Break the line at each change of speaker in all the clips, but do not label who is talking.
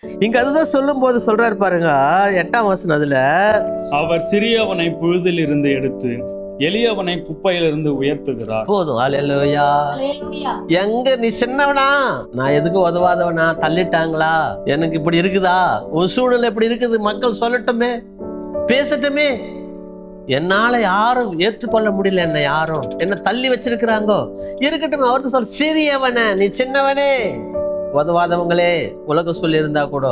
இங்க அதுதான் சொல்லும் போது சொல்றாரு பாருங்க, 8ஆம் வசனம். அதுல
அவர் சிறியவனை புழுதில் இருந்து எடுத்து எளியவனை குப்பையிலிருந்து உயர்த்துகிறார்.
போதும். அல்லேலூயா. எங்க நீ சின்னவனா, நான் எதுக்கு உதவாதவனா, தள்ளிட்டாங்களா, எனக்கு இப்படி இருக்குதா, உன் சூழ்நிலை இப்படி இருக்குது, மக்கள் சொல்லட்டுமே, பேசட்டுமே, என்னால யாரும் ஏற்றுக்கொள்ள முடியல, என்ன யாரும் என்ன தள்ளி வச்சிருக்கிறாங்கோ, இருக்கட்டும். அவர்தான் சொல்ற, சிறியவன நீ சின்னவனே, உதவாதவங்களே உலகம் சொல்லி இருந்தா கூட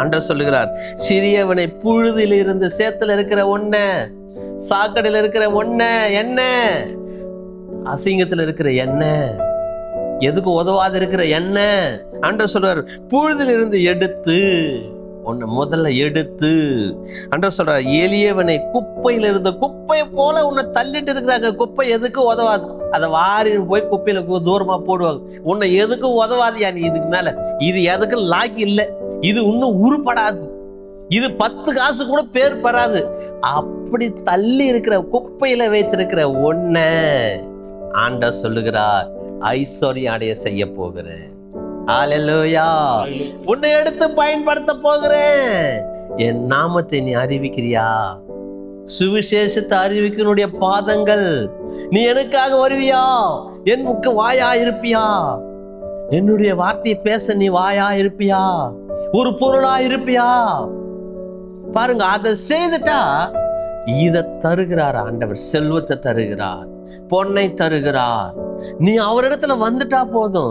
ஆண்டவர் சொல்லுகிறார், சிறியவனை புழுதியில் இருந்து, சேத்துல இருக்கிற ஒன்ன, சாக்கடையில இருக்கிற ஒன்ன, என்ன அசிங்கத்துல இருக்கிற என்ன, எதுக்கு உதவாத இருக்கிற என்ன, ஆண்டவர் சொல்றாரு, புழுதில் இருந்து எடுத்து உன்னை முதல்ல எடுத்து. ஆண்டவர் சொல்றாரு, எளியவனை குப்பையில இருந்த, குப்பை போல உன்னை தள்ளிட்டு இருக்கிறாங்க. குப்பை எதுக்கு உதவாது, அதை வாரி போய் குப்பையில தூரமா போடுவாங்க. உன்னை எதுக்கு உதவாதியா நீ, இதுக்கு மேல இது எதுக்கு லாக்கி இல்லை, இது இன்னும் உருப்படாது, இது 10 காசு கூட பேர் பெறாது, அப்படி தள்ளி இருக்கிற குப்பையில வைத்திருக்கிற ஒன்ன ஆண்டவர் சொல்லுகிறார், ஐஸ்வர்யம் அடைய செய்ய போகிறேன். அல்லேலூயா. உன்னை எடுத்து பயன்படுத்த போகிறேன். என் நாமத்தை நீ அறிவிக்கிறியா, சுவிசேஷத்தை அறிவிக்கனுடைய பாதங்கள், நீ எனக்காக வருவியா, என் முக்கு வாயா இருப்பியா, என்னுடைய வார்த்தையை பேச நீ வாயா இருப்பியா, ஒரு பொருளா இருப்பியா. பாருங்க, அதை செய்துட்டா இதை தருகிறார் ஆண்டவர், செல்வத்தை தருகிறார், பொன்னை தருகிறார். நீ அவரிடத்துல வந்துட்டா போதும்.